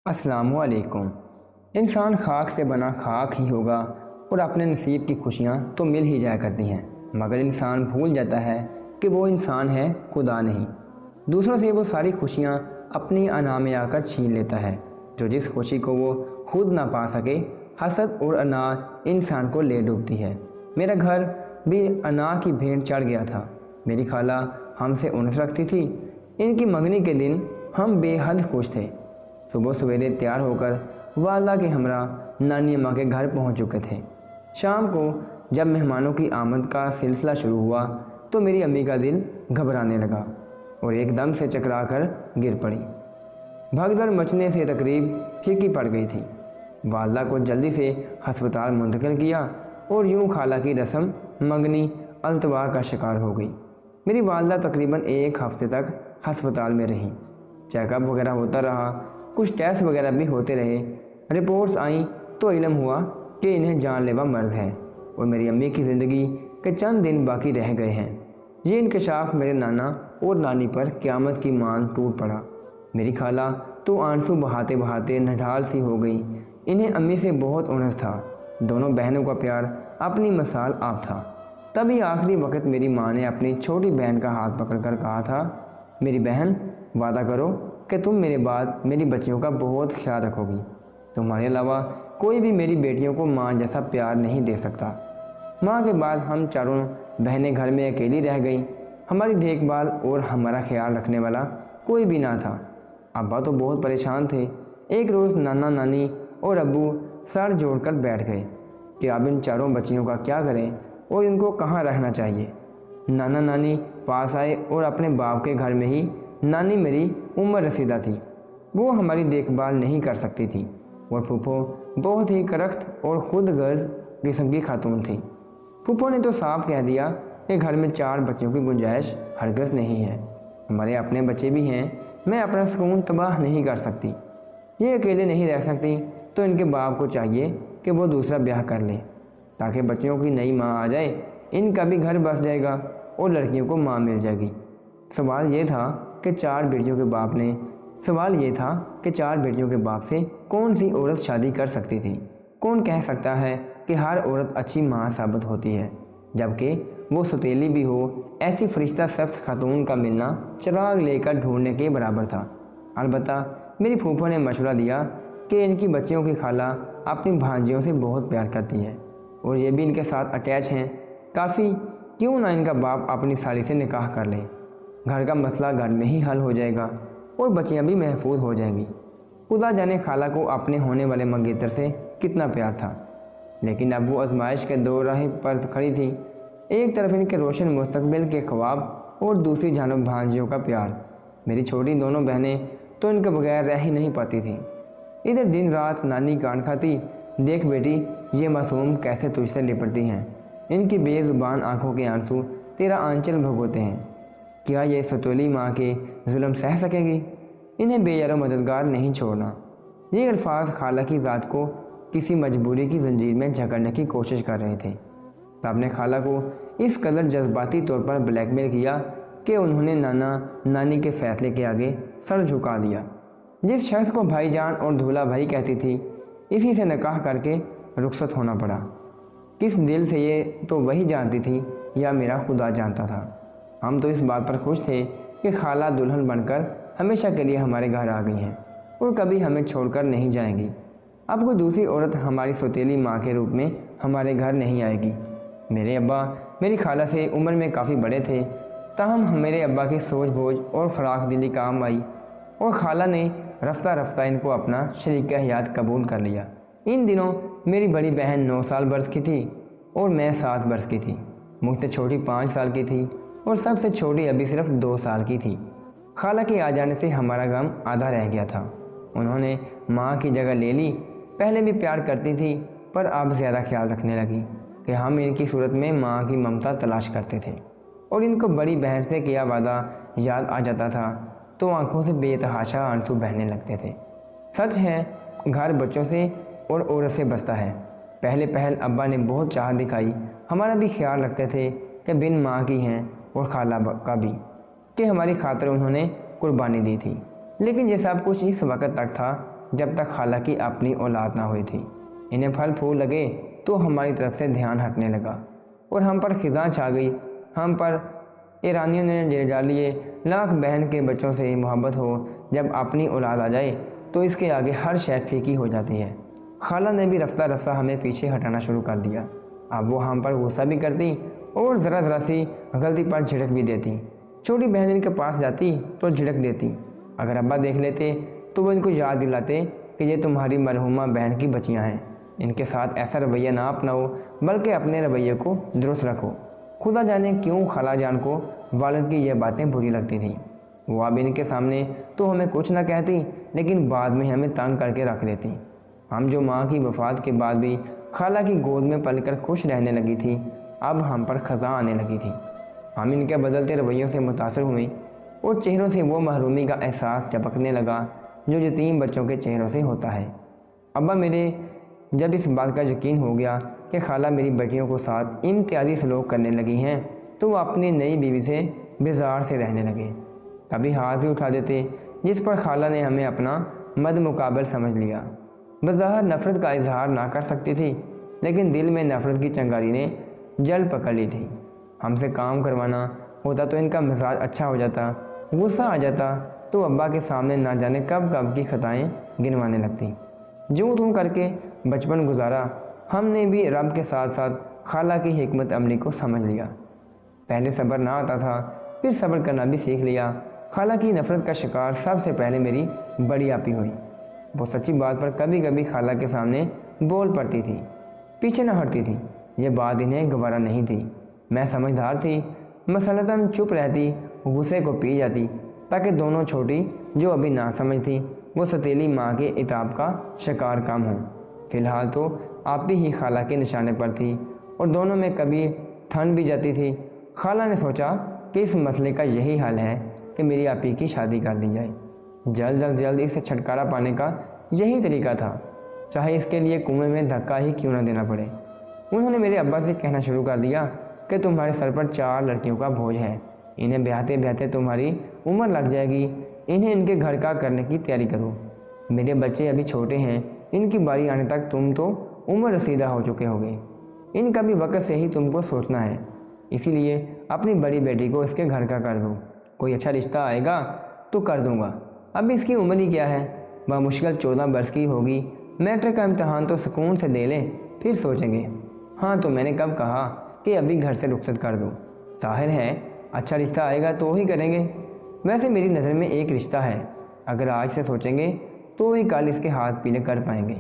السلام علیکم۔ انسان خاک سے بنا خاک ہی ہوگا اور اپنے نصیب کی خوشیاں تو مل ہی جایا کرتی ہیں، مگر انسان بھول جاتا ہے کہ وہ انسان ہے، خدا نہیں۔ دوسروں سے وہ ساری خوشیاں اپنی انا میں آ کر چھین لیتا ہے، جو جس خوشی کو وہ خود نہ پا سکے۔ حسد اور انا انسان کو لے ڈوبتی ہے۔ میرا گھر بھی انا کی بھیڑ چڑھ گیا تھا۔ میری خالہ ہم سے انس رکھتی تھی۔ ان کی منگنی کے دن ہم بے حد خوش تھے۔ صبح سویرے تیار ہو کر والدہ کے ہمراہ نانی اماں کے گھر پہنچ چکے تھے۔ شام کو جب مہمانوں کی آمد کا سلسلہ شروع ہوا تو میری امی کا دل گھبرانے لگا اور ایک دم سے چکرا کر گر پڑی۔ بھگدڑ مچنے سے تقریب پھیکی پڑ گئی تھی۔ والدہ کو جلدی سے ہسپتال منتقل کیا اور یوں خالہ کی رسم منگنی التوا کا شکار ہو گئی۔ میری والدہ تقریباً ایک ہفتے تک ہسپتال میں رہیں۔ چیک اپ وغیرہ ہوتا رہا، کچھ ٹیسٹ وغیرہ بھی ہوتے رہے۔ رپورٹس آئیں تو علم ہوا کہ انہیں جان لیوا مرض ہے اور میری امی کی زندگی کے چند دن باقی رہ گئے ہیں۔ یہ انکشاف میرے نانا اور نانی پر قیامت کی مان ٹوٹ پڑا۔ میری خالہ تو آنسو بہاتے بہاتے نڈھال سی ہو گئی۔ انہیں امی سے بہت انس تھا۔ دونوں بہنوں کا پیار اپنی مثال آپ تھا۔ تبھی آخری وقت میری ماں نے اپنی چھوٹی بہن کا ہاتھ پکڑ کر کہا تھا، میری بہن، وعدہ کرو کہ تم میرے بعد میری بچیوں کا بہت خیال رکھو گی۔ تمہارے علاوہ کوئی بھی میری بیٹیوں کو ماں جیسا پیار نہیں دے سکتا۔ ماں کے بعد ہم چاروں بہنیں گھر میں اکیلی رہ گئیں۔ ہماری دیکھ بھال اور ہمارا خیال رکھنے والا کوئی بھی نہ تھا۔ ابا تو بہت پریشان تھے۔ ایک روز نانا نانی اور ابو سر جوڑ کر بیٹھ گئے کہ اب ان چاروں بچیوں کا کیا کریں اور ان کو کہاں رہنا چاہیے۔ نانا نانی پاس آئے اور اپنے باپ کے گھر میں ہی نانی میری عمر رسیدہ تھی، وہ ہماری دیکھ بھال نہیں کر سکتی تھی، اور پھوپھو بہت ہی کرخت اور خود غرض قسم کی خاتون تھی۔ پھوپھو نے تو صاف کہہ دیا کہ گھر میں 4 بچوں کی گنجائش ہرگز نہیں ہے۔ ہمارے اپنے بچے بھی ہیں، میں اپنا سکون تباہ نہیں کر سکتی۔ یہ اکیلے نہیں رہ سکتی تو ان کے باپ کو چاہیے کہ وہ دوسرا بیاہ کر لیں تاکہ بچوں کی نئی ماں آ جائے، ان کا بھی گھر بس جائے گا اور لڑکیوں کو ماں مل جائے گی۔ سوال یہ تھا کہ 4 بیٹیوں کے باپ سے کون سی عورت شادی کر سکتی تھی؟ کون کہہ سکتا ہے کہ ہر عورت اچھی ماں ثابت ہوتی ہے، جبکہ وہ ستیلی بھی ہو؟ ایسی فرشتہ سفت خاتون کا ملنا چراغ لے کر ڈھونڈنے کے برابر تھا۔ البتہ میری پھوپھو نے مشورہ دیا کہ ان کی بچیوں کی خالہ اپنی بھانجیوں سے بہت پیار کرتی ہے اور یہ بھی ان کے ساتھ اٹیچ ہیں، کافی کیوں نہ ان کا باپ اپنی سالی سے نکاح کر لے۔ گھر کا مسئلہ گھر میں ہی حل ہو جائے گا اور بچیاں بھی محفوظ ہو جائیں گی۔ خدا جانے خالہ کو اپنے ہونے والے منگیتر سے کتنا پیار تھا، لیکن اب وہ آزمائش کے دو راہ پر کھڑی تھی۔ ایک طرف ان کے روشن مستقبل کے خواب اور دوسری جانب بھانجیوں کا پیار۔ میری چھوٹی دونوں بہنیں تو ان کے بغیر رہ ہی نہیں پاتی تھیں۔ ادھر دن رات نانی کان کھاتی، دیکھ بیٹی یہ معصوم کیسے تجھ سے لپٹتی ہیں، ان کی بے زبان آنکھوں کے آنسو تیرا آنچل بھگوتے ہیں، کیا یہ ستولی ماں کے ظلم سہ سکیں گی؟ انہیں بے یار و مددگار نہیں چھوڑنا۔ یہ الفاظ خالہ کی ذات کو کسی مجبوری کی زنجیر میں جکڑنے کی کوشش کر رہے تھے۔ صاحب نے خالہ کو اس قدر جذباتی طور پر بلیک میل کیا کہ انہوں نے نانا نانی کے فیصلے کے آگے سر جھکا دیا۔ جس شخص کو بھائی جان اور دھولا بھائی کہتی تھی، اسی سے نکاح کر کے رخصت ہونا پڑا۔ کس دل سے یہ تو وہی جانتی تھی یا میرا خدا جانتا تھا۔ ہم تو اس بات پر خوش تھے کہ خالہ دلہن بن کر ہمیشہ کے لیے ہمارے گھر آ گئی ہیں اور کبھی ہمیں چھوڑ کر نہیں جائیں گی۔ اب کوئی دوسری عورت ہماری سوتیلی ماں کے روپ میں ہمارے گھر نہیں آئے گی۔ میرے ابا میری خالہ سے عمر میں کافی بڑے تھے، تاہم میرے ابا کی سوچ بوجھ اور فراخ دلی کام آئی اور خالہ نے رفتہ رفتہ ان کو اپنا شریک حیات قبول کر لیا۔ ان دنوں میری بڑی بہن 9 سال برس کی تھی اور میں 7 برس کی تھی۔ مجھ سے چھوٹی 5 سال کی تھی اور سب سے چھوٹی ابھی صرف 2 سال کی تھی۔ خالہ کے آ جانے سے ہمارا غم آدھا رہ گیا تھا۔ انہوں نے ماں کی جگہ لے لی۔ پہلے بھی پیار کرتی تھی پر اب زیادہ خیال رکھنے لگی کہ ہم ان کی صورت میں ماں کی ممتا تلاش کرتے تھے، اور ان کو بڑی بہن سے کیا وعدہ یاد آ جاتا تھا تو آنکھوں سے بے تحاشا آنسو بہنے لگتے تھے۔ سچ ہے، گھر بچوں سے اور عورت سے بستا ہے۔ پہل ابا نے بہت چاہت دکھائی، ہمارا بھی خیال رکھتے تھے کہ بن ماں کی ہیں، اور خالہ کا بھی، کہ ہماری خاطر انہوں نے قربانی دی تھی۔ لیکن یہ سب کچھ اس وقت تک تھا جب تک خالہ کی اپنی اولاد نہ ہوئی تھی۔ انہیں پھل پھول لگے تو ہماری طرف سے دھیان ہٹنے لگا اور ہم پر خزاں چھا گئی۔ ہم پر ایرانیوں نے لے لیے۔ لاکھ بہن کے بچوں سے محبت ہو، جب اپنی اولاد آ جائے تو اس کے آگے ہر شے پھیکی ہو جاتی ہے۔ خالہ نے بھی رفتہ رفتہ ہمیں پیچھے ہٹانا شروع کر دیا۔ اب وہ ہم پر غصہ بھی کرتی اور ذرا ذرا سی غلطی پر جھڑک بھی دیتی۔ چھوٹی بہن ان کے پاس جاتی تو جھڑک دیتی۔ اگر ابا دیکھ لیتے تو وہ ان کو یاد دلاتے کہ یہ تمہاری مرحومہ بہن کی بچیاں ہیں، ان کے ساتھ ایسا رویہ نہ اپناؤ بلکہ اپنے رویے کو درست رکھو۔ خدا جانے کیوں خالہ جان کو والد کی یہ باتیں بری لگتی تھیں۔ وہ اب ان کے سامنے تو ہمیں کچھ نہ کہتی، لیکن بعد میں ہمیں تنگ کر کے رکھ دیتی۔ ہم جو ماں کی وفات کے بعد بھی خالہ کی گود میں پل کر خوش رہنے لگی تھی، اب ہم پر خزاں آنے لگی تھی۔ ہم ان کے بدلتے رویوں سے متاثر ہوئیں اور چہروں سے وہ محرومی کا احساس چپکنے لگا جو یتیم بچوں کے چہروں سے ہوتا ہے۔ ابا میرے جب اس بات کا یقین ہو گیا کہ خالہ میری بیٹیوں کو ساتھ امتیازی سلوک کرنے لگی ہیں تو وہ اپنی نئی بیوی سے بیزار سے رہنے لگے۔ کبھی ہاتھ بھی اٹھا دیتے، جس پر خالہ نے ہمیں اپنا مد مقابل سمجھ لیا۔ بظاہر نفرت کا اظہار نہ کر سکتی تھی، لیکن دل میں نفرت کی چنگاری نے جل پکڑ لی تھی۔ ہم سے کام کروانا ہوتا تو ان کا مزاج اچھا ہو جاتا، غصہ آ جاتا تو ابا کے سامنے نہ جانے کب کب کی خطائیں گنوانے لگتی۔ جو تم کر کے بچپن گزارا، ہم نے بھی رب کے ساتھ ساتھ خالہ کی حکمت عملی کو سمجھ لیا۔ پہلے صبر نہ آتا تھا، پھر صبر کرنا بھی سیکھ لیا۔ خالہ کی نفرت کا شکار سب سے پہلے میری بڑی آپی ہوئی۔ وہ سچی بات پر کبھی کبھی خالہ کے سامنے بول پڑتی تھی، پیچھے نہ ہٹتی تھی۔ یہ بات انہیں گوارا نہیں تھی۔ میں سمجھدار تھی، مثلاً چپ رہتی، غصے کو پی جاتی تاکہ دونوں چھوٹی جو ابھی نہ سمجھ تھی وہ ستیلی ماں کے عتاب کا شکار کم ہوں۔ فی الحال تو آپی ہی خالہ کے نشانے پر تھی اور دونوں میں کبھی ٹھن بھی جاتی تھی۔ خالہ نے سوچا کہ اس مسئلے کا یہی حل ہے کہ میری آپی کی شادی کر دی جائے۔ جلد از جلد اسے چھٹکارا پانے کا یہی طریقہ تھا، چاہے اس کے لیے کنویں میں دھکا ہی کیوں نہ دینا پڑے۔ انہوں نے میرے ابا سے کہنا شروع کر دیا کہ تمہارے سر پر 4 لڑکیوں کا بوجھ ہے، انہیں بیاہتے بیاہتے تمہاری عمر لگ جائے گی، انہیں ان کے گھر کا کرنے کی تیاری کرو۔ میرے بچے ابھی چھوٹے ہیں، ان کی باری آنے تک تم تو عمر رسیدہ ہو چکے ہوگے، ان کا بھی وقت سے ہی تم کو سوچنا ہے، اسی لیے اپنی بڑی بیٹی کو اس کے گھر کا کر دو۔ کوئی اچھا رشتہ آئے گا تو کر دوں گا، اب اس کی عمر ہی کیا ہے، بمشکل 14 برس کی ہوگی، میٹرک کا امتحان تو سکون سے دے لیں، پھر سوچیں گے۔ ہاں تو میں نے کب کہا کہ ابھی گھر سے رخصت کر دو؟ ظاہر ہے اچھا رشتہ آئے گا تو ہی کریں گے۔ ویسے میری نظر میں ایک رشتہ ہے، اگر آج سے سوچیں گے تو ہی کل اس کے ہاتھ پیلے کر پائیں گے۔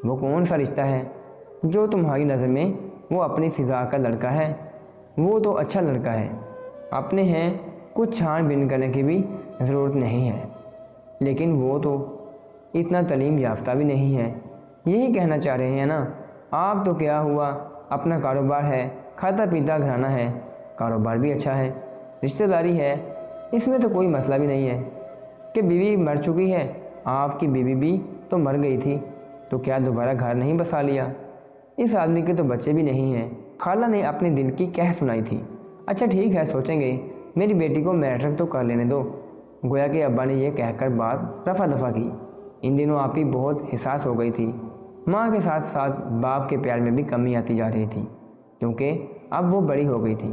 وہ کون سا رشتہ ہے جو تمہاری نظر میں وہ اپنی فضا کا لڑکا ہے؟ وہ تو اچھا لڑکا ہے، اپنے ہیں، کچھ چھان بین کرنے کی بھی ضرورت نہیں ہے، لیکن وہ تو اتنا تعلیم یافتہ بھی نہیں ہے۔ یہی کہنا چاہ رہے ہیں نا آپ؟ تو کیا ہوا، اپنا کاروبار ہے، کھاتا پیتا گھرانا ہے، کاروبار بھی اچھا ہے، رشتہ داری ہے، اس میں تو کوئی مسئلہ بھی نہیں ہے۔ کہ بیوی مر چکی ہے، آپ کی بیوی بھی تو مر گئی تھی، تو کیا دوبارہ گھر نہیں بسا لیا؟ اس آدمی کے تو بچے بھی نہیں ہیں۔ خالہ نے اپنے دل کی کہہ سنائی تھی۔ اچھا ٹھیک ہے، سوچیں گے، میری بیٹی کو میٹرک تو کر لینے دو۔ گویا کہ ابا نے یہ کہہ کر بات رفع دفع کی۔ ان دنوں آپی بہت حساس ہو گئی تھی۔ ماں کے ساتھ ساتھ باپ کے پیار میں بھی کمی آتی جا رہی تھی، کیونکہ اب وہ بڑی ہو گئی تھی۔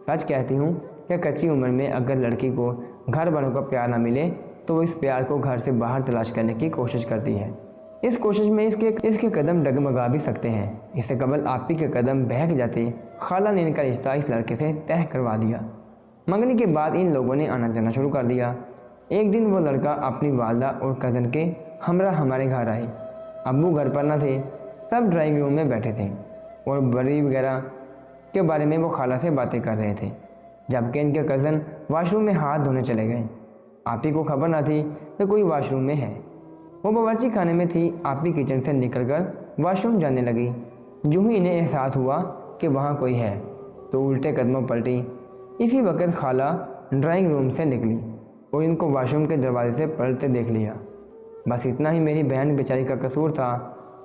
سچ کہتی ہوں کہ کچی عمر میں اگر لڑکی کو گھر والوں کا پیار نہ ملے تو وہ اس پیار کو گھر سے باہر تلاش کرنے کی کوشش کرتی ہے۔ اس کوشش میں اس کے قدم ڈگمگا بھی سکتے ہیں۔ اس سے قبل آپی کے قدم بہک جاتے، خالہ نے ان کا رشتہ اس لڑکے سے طے کروا دیا۔ منگنی کے بعد ان لوگوں نے آنا جانا شروع کر دیا۔ ایک دن وہ لڑکا اپنی والدہ اور کزن کے ہمراہ ہمارے گھر آئے۔ ابو گھر پر نہ تھے، سب ڈرائنگ روم میں بیٹھے تھے اور بڑی وغیرہ کے بارے میں وہ خالہ سے باتیں کر رہے تھے، جبکہ ان کے کزن واش روم میں ہاتھ دھونے چلے گئے۔ آپی کو خبر نہ تھی کہ کوئی واش روم میں ہے۔ وہ باورچی خانے میں تھی، آپی کچن سے نکل کر واش روم جانے لگی۔ جو ہی انہیں احساس ہوا کہ وہاں کوئی ہے تو الٹے قدموں پلٹی۔ اسی وقت خالہ ڈرائنگ روم سے نکلی اور ان کو واش روم کے دروازے سے پلٹتے دیکھ لیا۔ بس اتنا ہی میری بہن بیچاری کا قصور تھا۔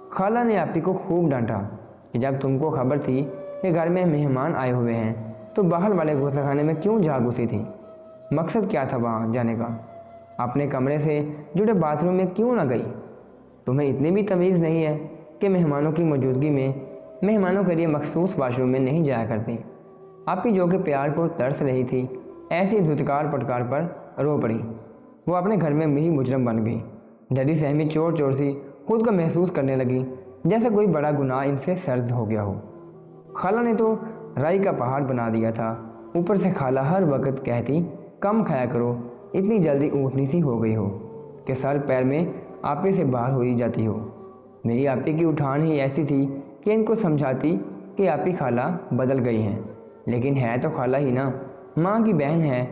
خالہ نے آپی کو خوب ڈانٹا کہ جب تم کو خبر تھی کہ گھر میں مہمان آئے ہوئے ہیں تو باہر والے غسل خانے میں کیوں جا گھسی تھی؟ مقصد کیا تھا وہاں جانے کا؟ اپنے کمرے سے جڑے باتھ روم میں کیوں نہ گئی؟ تمہیں اتنی بھی تمیز نہیں ہے کہ مہمانوں کی موجودگی میں مہمانوں کے لیے مخصوص واش روم میں نہیں جایا کرتی۔ آپی جو کہ پیار کو ترس رہی تھی، ایسی دھتکار پٹکار پر رو پڑی۔ وہ اپنے گھر میں بھی مجرم بن گئی۔ ڈری سہمی چور چور سی خود کو محسوس کرنے لگی، جیسے کوئی بڑا گناہ ان سے سرزد ہو گیا ہو۔ خالہ نے تو رائی کا پہاڑ بنا دیا تھا، اوپر سے خالہ ہر وقت کہتی کم کھایا کرو، اتنی جلدی اونٹنی سی ہو گئی ہو کہ سر پیر میں آپے سے باہر ہو ہی جاتی ہو۔ میری آپی کی اٹھان ہی ایسی تھی کہ ان کو سمجھاتی کہ آپی خالہ بدل گئی ہیں، لیکن ہے تو خالہ ہی نا، ماں کی بہن ہے،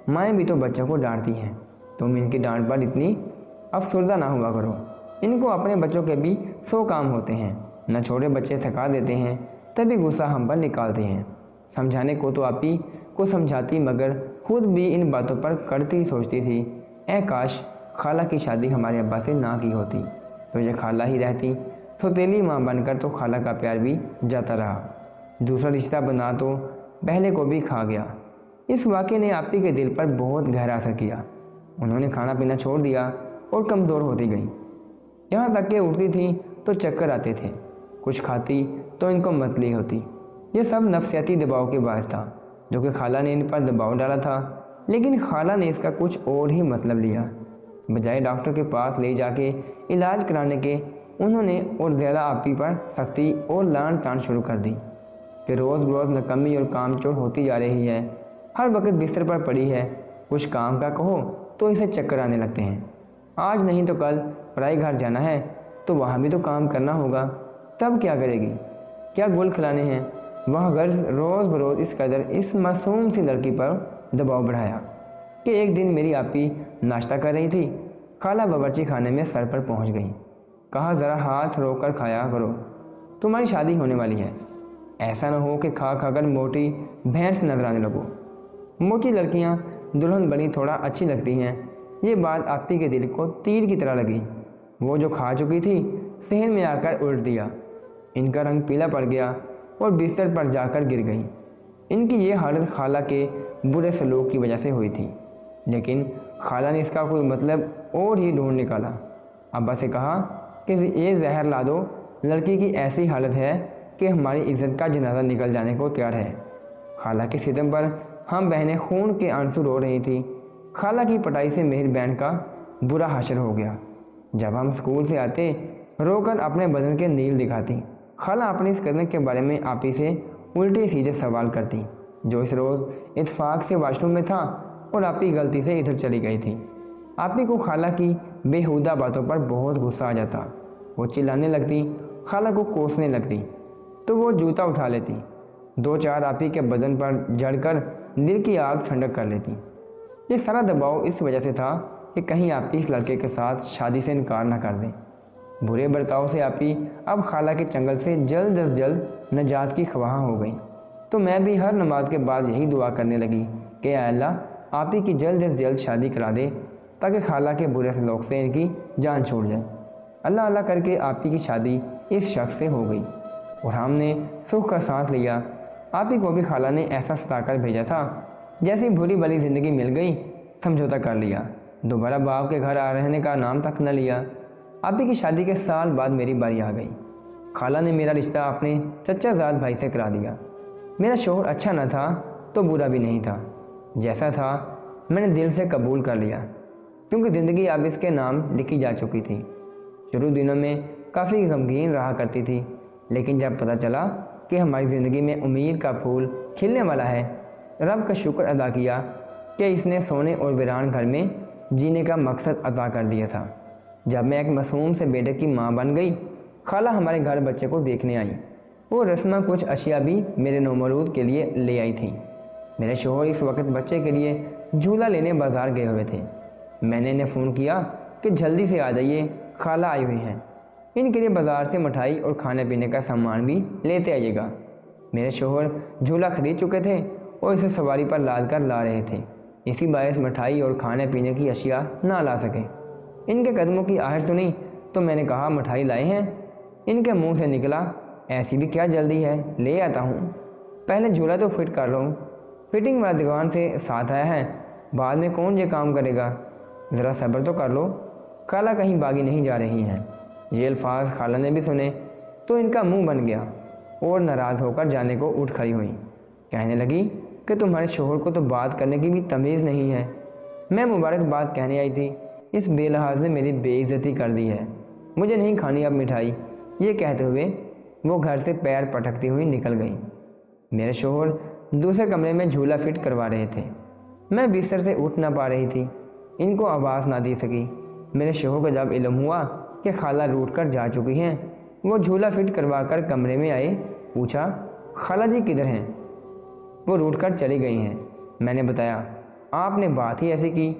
مائیں بھی تو بچوں کو ڈانٹتی ہیں۔ تم ان کی ڈانٹ پر اتنی افسردہ نہ ہوا کرو، ان کو اپنے بچوں کے بھی 100 کام ہوتے ہیں، نہ چھوٹے بچے تھکا دیتے ہیں تبھی غصہ ہم پر نکالتے ہیں۔ سمجھانے کو تو آپی کو سمجھاتی، مگر خود بھی ان باتوں پر کڑتی سوچتی تھی، اے کاش خالہ کی شادی ہمارے ابا سے نہ کی ہوتی تو یہ خالہ ہی رہتی۔ سوتیلی ماں بن کر تو خالہ کا پیار بھی جاتا رہا، دوسرا رشتہ بنا تو پہلے کو بھی کھا گیا۔ اس واقعے نے آپی کے دل پر بہت گہرا اثر کیا۔ انہوں نے کھانا پینا چھوڑ دیا اور کمزور ہوتی گئی، یہاں تک کہ اٹھتی تھیں تو چکر آتے تھے، کچھ کھاتی تو ان کو متلی ہوتی۔ یہ سب نفسیاتی دباؤ کے باعث تھا جو کہ خالہ نے ان پر دباؤ ڈالا تھا، لیکن خالہ نے اس کا کچھ اور ہی مطلب لیا۔ بجائے ڈاکٹر کے پاس لے جا کے علاج کرانے کے، انہوں نے اور زیادہ آپی پر سختی اور لان تان شروع کر دی کہ روز بروز نکمی اور کام چور ہوتی جا رہی ہے، ہر وقت بستر پر پڑی ہے، کچھ کام کا کہو تو اسے چکر آنے لگتے ہیں، آج نہیں تو کل پرائی گھر جانا ہے تو وہاں بھی تو کام کرنا ہوگا، تب کیا کرے گی، کیا گل کھلانے ہیں۔ وہ غرض روز بروز اس قدر اس معصوم سی لڑکی پر دباؤ بڑھایا کہ ایک دن میری آپی ناشتہ کر رہی تھی، خالہ باورچی خانے میں سر پر پہنچ گئی، کہا ذرا ہاتھ روک کر کھایا کرو، تمہاری شادی ہونے والی ہے، ایسا نہ ہو کہ کھا کھا کر موٹی بھینس نظر آنے لگو۔ موٹی لڑکیاں دلہن بنی تھوڑا اچھی لگتی ہیں۔ یہ بات آپی کے دل کو تیر کی طرح لگی۔ وہ جو کھا چکی تھی صحن میں آ کر الٹ دیا، ان کا رنگ پیلا پڑ گیا اور بستر پر جا کر گر گئی۔ ان کی یہ حالت خالہ کے برے سلوک کی وجہ سے ہوئی تھی، لیکن خالہ نے اس کا کوئی مطلب اور ہی ڈھونڈ نکالا۔ ابا سے کہا کہ یہ زہر لا دو، لڑکی کی ایسی حالت ہے کہ ہماری عزت کا جنازہ نکل جانے کو تیار ہے۔ خالہ کے ستم پر ہم بہنیں خون کے آنسو رو رہی تھی۔ خالہ کی پٹائی سے مہر بہن کا برا حشر ہو گیا۔ جب ہم اسکول سے آتے رو کر اپنے بدن کے نیل دکھاتی، خالہ اپنی اس قدر کے بارے میں آپی سے الٹے سیدھے سوال کرتی، جو اس روز اتفاق سے واش روم میں تھا اور آپی غلطی سے ادھر چلی گئی تھی۔ آپی کو خالہ کی بےہودہ باتوں پر بہت غصہ آ جاتا، وہ چلانے لگتی، خالہ کو کوسنے لگتی تو وہ جوتا اٹھا لیتی، 2-4 آپی کے بدن پر جڑ کر دل کی آگ ٹھنڈک کر لیتی۔ یہ سارا دباؤ اس وجہ سے تھا کہ کہیں آپی اس لڑکے کے ساتھ شادی سے انکار نہ کر دیں۔ برے برتاؤ سے آپی اب خالہ کے چنگل سے جلد از جلد نجات کی خواہاں ہو گئی، تو میں بھی ہر نماز کے بعد یہی دعا کرنے لگی کہ اے اللہ آپی کی جلد از جلد شادی کرا دے تاکہ خالہ کے برے سلوک سے ان کی جان چھوٹ جائے۔ اللہ اللہ کر کے آپی کی شادی اس شخص سے ہو گئی اور ہم نے سکھ کا سانس لیا۔ آپی کو بھی خالہ نے ایسا ستا کر بھیجا تھا جیسی بری بلی زندگی مل گئی، سمجھوتا کر لیا، دوبارہ باپ کے گھر رہنے کا نام تک نہ لیا۔ آپی کی شادی کے سال بعد میری باری آ گئی۔ خالہ نے میرا رشتہ اپنے چچا زاد بھائی سے کرا دیا۔ میرا شوہر اچھا نہ تھا تو برا بھی نہیں تھا، جیسا تھا میں نے دل سے قبول کر لیا، کیونکہ زندگی اب اس کے نام لکھی جا چکی تھی۔ شروع دنوں میں کافی غمگین رہا کرتی تھی، لیکن جب پتہ چلا کہ ہماری زندگی میں امید کا پھول کھلنے والا ہے، رب کا شکر ادا کیا کہ اس نے سونے اور ویران گھر میں جینے کا مقصد عطا کر دیا تھا۔ جب میں ایک معصوم سے بیٹے کی ماں بن گئی، خالہ ہمارے گھر بچے کو دیکھنے آئی۔ وہ رسمہ کچھ اشیاء بھی میرے نومولود کے لیے لے آئی تھی۔ میرے شوہر اس وقت بچے کے لیے جھولا لینے بازار گئے ہوئے تھے۔ میں نے انہیں فون کیا کہ جلدی سے آ جائیے، خالہ آئی ہوئی ہیں، ان کے لیے بازار سے مٹھائی اور کھانے پینے کا سامان بھی لیتے آئیے گا۔ میرے شوہر جھولا خرید چکے تھے اور اسے سواری پر لاد کر لا رہے تھے، اسی باعث مٹھائی اور کھانے پینے کی اشیاء نہ لا سکے۔ ان کے قدموں کی آہٹ سنی تو میں نے کہا مٹھائی لائے ہیں؟ ان کے منہ سے نکلا ایسی بھی کیا جلدی ہے، لے آتا ہوں، پہلے جھولا تو فٹ کر لو، فٹنگ والا دکان سے ساتھ آیا ہے، بعد میں کون یہ کام کرے گا، ذرا صبر تو کر لو، خالہ کہیں باغی نہیں جا رہی ہیں۔ یہ الفاظ خالہ نے بھی سنے تو ان کا منہ بن گیا اور ناراض ہو کر جانے کو اٹھ کھڑی ہوئی۔ کہنے لگی کہ تمہارے شوہر کو تو بات کرنے کی بھی تمیز نہیں ہے۔ میں مبارکباد کہنے آئی تھی، اس بے لحاظ نے میری بے عزتی کر دی ہے، مجھے نہیں کھانی اب مٹھائی۔ یہ کہتے ہوئے وہ گھر سے پیر پٹکتی ہوئی نکل گئی۔ میرے شوہر دوسرے کمرے میں جھولا فٹ کروا رہے تھے۔ میں بستر سے اٹھ نہ پا رہی تھی، ان کو آواز نہ دے سکی۔ میرے شوہر کو جب علم ہوا کہ خالہ روٹ کر جا چکی ہیں، وہ جھولا فٹ کروا کر کمرے میں آئے۔ پوچھا، خالہ جی کدھر ہیں؟ وہ روٹ کر چلی گئی ہیں۔ میں نے بتایا، آپ نے بات ہی ایسی کی،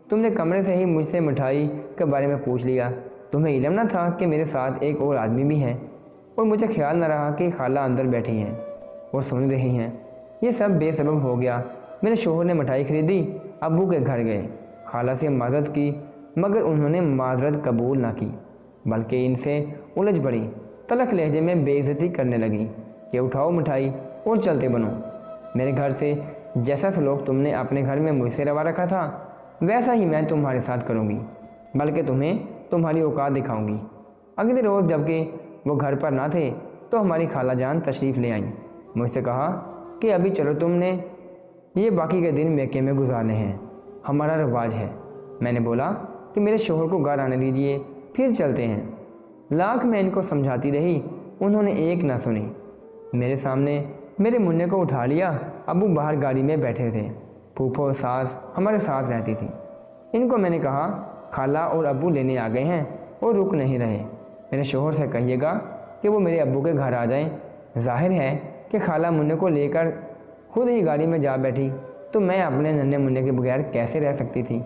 تم نے کمرے سے ہی مجھ سے مٹھائی کے بارے میں پوچھ لیا۔ تمہیں علم نہ تھا کہ میرے ساتھ ایک اور آدمی بھی ہے، اور مجھے خیال نہ رہا کہ خالہ اندر بیٹھی ہیں اور سن رہی ہیں۔ یہ سب بے سبب ہو گیا۔ میرے شوہر نے مٹھائی خریدی، ابو کے گھر گئے، خالہ سے معذرت کی، مگر انہوں نے معذرت قبول نہ کی، بلکہ ان سے الجھ پڑی۔ تلخ لہجے میں بے عزتی کرنے لگی کہ اٹھاؤ مٹھائی اور چلتے بنو۔ میرے گھر سے جیسا سلوک تم نے اپنے گھر میں مجھ سے روا رکھا تھا، ویسا ہی میں تمہارے ساتھ کروں گی، بلکہ تمہیں تمہاری اوقات دکھاؤں گی۔ اگلے روز جبکہ وہ گھر پر نہ تھے تو ہماری خالہ جان تشریف لے آئیں۔ مجھ سے کہا کہ ابھی چلو، تم نے یہ باقی کے دن میکے میں گزارنے ہیں، ہمارا رواج ہے۔ میں نے بولا کہ میرے شوہر کو گھر آنے دیجئے، پھر چلتے ہیں۔ لاکھ میں ان کو سمجھاتی رہی، انہوں نے ایک نہ سنی۔ میرے سامنے میرے منہ کو اٹھا لیا۔ ابو باہر گاڑی میں بیٹھے تھے، پھوپھو ساس ہمارے ساتھ رہتی تھی۔ ان کو میں نے کہا، خالہ اور ابو لینے آ گئے ہیں اور رک نہیں رہے، میرے شوہر سے کہیے گا کہ وہ میرے ابو کے گھر آ جائیں۔ ظاہر ہے کہ خالہ منہ کو لے کر خود ہی گاڑی میں جا بیٹھی تو میں اپنے ننھے منہ کے بغیر کیسے رہ سکتی تھی؟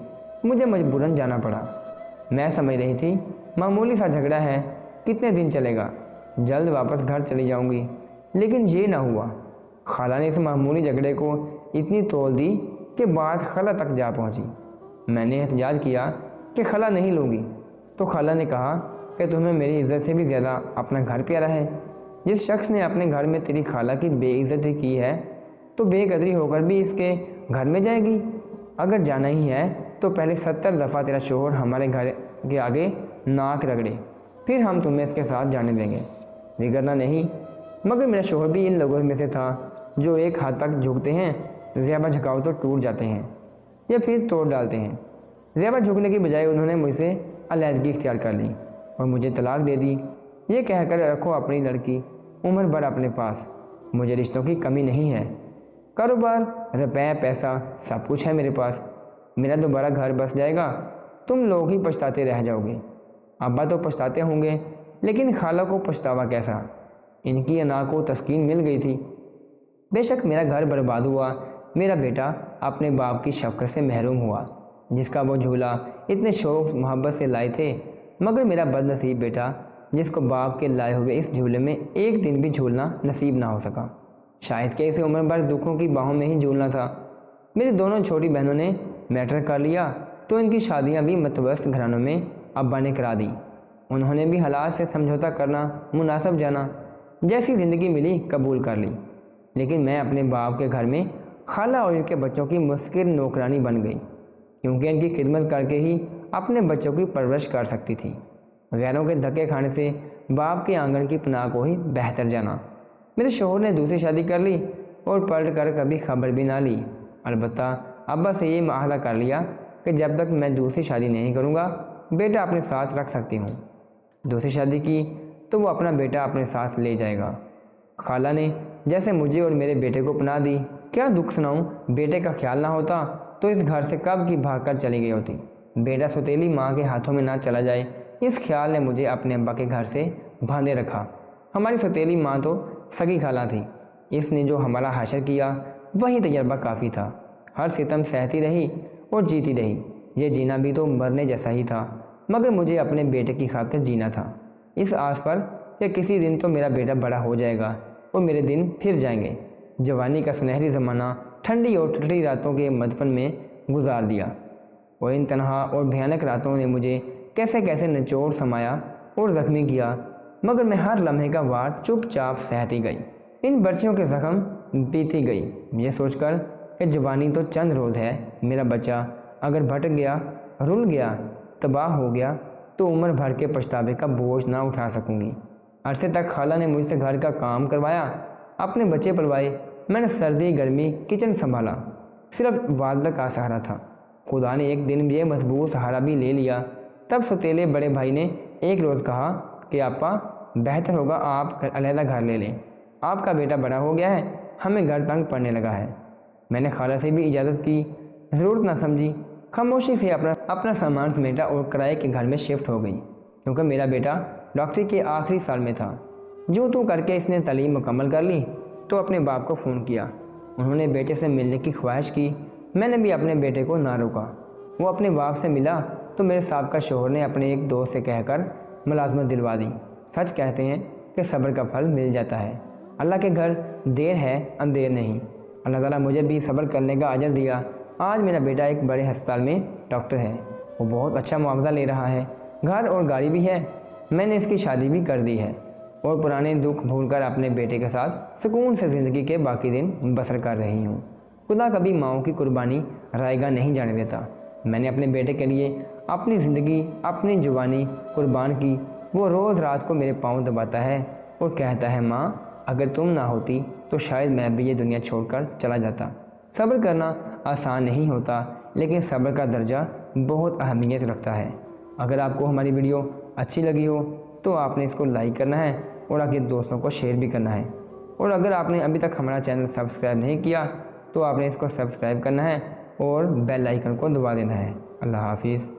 مجھے مجبوراً جانا پڑا۔ میں سمجھ رہی تھی معمولی سا جھگڑا ہے، کتنے دن چلے گا، جلد واپس گھر چلی جاؤں گی، لیکن یہ نہ ہوا۔ خالہ نے اس معمولی جھگڑے کو اتنی تول دی کہ بات خالہ تک جا پہنچی۔ میں نے احتجاج کیا کہ خالہ نہیں لوں گی، تو خالہ نے کہا کہ تمہیں میری عزت سے بھی زیادہ اپنا گھر پیارا ہے۔ جس شخص نے اپنے گھر میں تیری خالہ کی بے عزتی کی ہے تو بے قدری ہو کر بھی اس کے گھر میں جائے گی؟ اگر جانا ہی ہے تو پہلے 70 دفعہ تیرا شوہر ہمارے گھر کے آگے ناک رگڑے، پھر ہم تمہیں اس کے ساتھ جانے دیں گے، بگڑنا نہیں۔ مگر میرا شوہر بھی ان لوگوں میں سے تھا جو ایک حد تک جھکتے ہیں، زیبا جھکاؤ تو ٹوٹ جاتے ہیں یا پھر توڑ ڈالتے ہیں۔ زیبا جھکنے کی بجائے انہوں نے مجھ سے علیحدگی اختیار کر لی اور مجھے طلاق دے دی، یہ کہہ کر رکھو اپنی لڑکی عمر بھر اپنے پاس، مجھے رشتوں کی کمی نہیں ہے، کاروبار، روپے، پیسہ سب کچھ ہے میرے پاس، میرا دوبارہ گھر بس جائے گا، تم لوگ ہی پچھتاتے رہ جاؤ گے۔ ابا تو پچھتاتے ہوں گے، لیکن خالہ کو پچھتاوا کیسا؟ ان کی انا کو تسکین مل گئی تھی۔ بے شک میرا گھر برباد ہوا، میرا بیٹا اپنے باپ کی شفقت سے محروم ہوا، جس کا وہ جھولا اتنے شوق محبت سے لائے تھے، مگر میرا بد نصیب بیٹا جس کو باپ کے لائے ہوئے اس جھولے میں ایک دن بھی جھولنا نصیب نہ ہو سکا، شاید کہ اسے عمر بھر دکھوں کی باہوں میں ہی جھولنا تھا۔ میری دونوں چھوٹی بہنوں نے میٹر کر لیا تو ان کی شادیاں بھی متوسط گھرانوں میں ابا نے کرا دی۔ انہوں نے بھی حالات سے سمجھوتا کرنا مناسب جانا، جیسی زندگی ملی قبول کر لی۔ لیکن میں اپنے باپ کے گھر میں خالہ اور ان کے بچوں کی مسکر نوکرانی بن گئی، کیونکہ ان کی خدمت کر کے ہی اپنے بچوں کی پرورش کر سکتی تھی۔ غیروں کے دھکے کھانے سے باپ کے آنگن کی پناہ کو ہی بہتر جانا۔ میرے شوہر نے دوسری شادی کر لی اور پلٹ کر کبھی خبر بھی نہ لی۔ البتہ ابا سے یہ معاہدہ کر لیا کہ جب تک میں دوسری شادی نہیں کروں گا بیٹا اپنے ساتھ رکھ سکتی ہوں، دوسری شادی کی تو وہ اپنا بیٹا اپنے ساتھ لے جائے گا۔ خالہ نے جیسے مجھے اور میرے بیٹے کو پناہ دی، کیا دکھ سناؤں، بیٹے کا خیال نہ ہوتا تو اس گھر سے کب کی بھاگ کر چلی گئی ہوتی۔ بیٹا سوتیلی ماں کے ہاتھوں میں نہ چلا جائے، اس خیال نے مجھے اپنے ابا کے گھر سے باندھے رکھا۔ ہماری سوتیلی ماں تو سگی خالہ تھی، اس نے جو ہمارا حشر کیا وہی تجربہ کافی تھا۔ ہر ستم سہتی رہی اور جیتی رہی، یہ جینا بھی تو مرنے جیسا ہی تھا، مگر مجھے اپنے بیٹے کی خاطر جینا تھا، اس آس پر کہ کسی دن تو میرا بیٹا بڑا ہو جائے گا اور میرے دن پھر جائیں گے۔ جوانی کا سنہری زمانہ ٹھنڈی اور ٹھٹی راتوں کے مدفن میں گزار دیا، اور ان تنہا اور بھیانک راتوں نے مجھے کیسے کیسے نچوڑ سمایا اور زخمی کیا، مگر میں ہر لمحے کا وار چپ چاپ سہتی گئی، ان برچیوں کے زخم پیتی گئی، یہ سوچ کر کہ جوانی تو چند روز ہے، میرا بچہ اگر بھٹک گیا، رل گیا، تباہ ہو گیا تو عمر بھر کے پچھتاوے کا بوجھ نہ اٹھا سکوں گی۔ عرصے تک خالہ نے مجھ سے گھر کا کام کروایا، اپنے بچے پلوائے، میں نے سردی گرمی کچن سنبھالا، صرف والدہ کا سہارا تھا۔ خدا نے ایک دن یہ مضبوط سہارا بھی لے لیا۔ تب سوتیلے بڑے بھائی نے ایک روز کہا کہ آپا بہتر ہوگا آپ علیحدہ گھر لے لیں، آپ کا بیٹا بڑا ہو گیا ہے، ہمیں گھر تنگ پڑنے لگا ہے۔ میں نے خالہ سے بھی اجازت کی، ضرورت نہ سمجھی، خاموشی سے اپنا سامان سمیٹا اور کرائے کے گھر میں شفٹ ہو گئی، کیونکہ میرا بیٹا ڈاکٹری کے آخری سال میں تھا۔ جو تو کر کے اس نے تعلیم مکمل کر لی تو اپنے باپ کو فون کیا، انہوں نے بیٹے سے ملنے کی خواہش کی۔ میں نے بھی اپنے بیٹے کو نہ روکا، وہ اپنے باپ سے ملا تو میرے سابقہ شوہر نے اپنے ایک دوست سے کہہ کر ملازمت دلوا دی۔ سچ کہتے ہیں کہ صبر کا پھل مل جاتا ہے، اللہ کے گھر دیر ہے اندیر نہیں۔ اللہ تعالیٰ مجھے بھی صبر کرنے کا اجر دیا۔ آج میرا بیٹا ایک بڑے ہسپتال میں ڈاکٹر ہے، وہ بہت اچھا معاوضہ لے رہا ہے، گھر اور گاڑی بھی ہے، میں نے اس کی شادی بھی کر دی ہے اور پرانے دکھ بھول کر اپنے بیٹے کے ساتھ سکون سے زندگی کے باقی دن بسر کر رہی ہوں۔ خدا کبھی ماؤں کی قربانی رائیگاں نہیں جانے دیتا۔ میں نے اپنے بیٹے کے لیے اپنی زندگی، اپنی جوانی قربان کی۔ وہ روز رات کو میرے پاؤں دباتا ہے اور کہتا ہے ماں اگر تم نہ ہوتی تو شاید میں بھی یہ دنیا چھوڑ کر چلا جاتا۔ صبر کرنا آسان نہیں ہوتا، لیکن صبر کا درجہ بہت اہمیت رکھتا ہے۔ اگر آپ کو ہماری ویڈیو اچھی لگی ہو تو آپ نے اس کو لائک کرنا ہے اور آگے دوستوں کو شیئر بھی کرنا ہے، اور اگر آپ نے ابھی تک ہمارا چینل سبسکرائب نہیں کیا تو آپ نے اس کو سبسکرائب کرنا ہے اور بیل آئیکن کو دبا دینا ہے۔ اللہ حافظ۔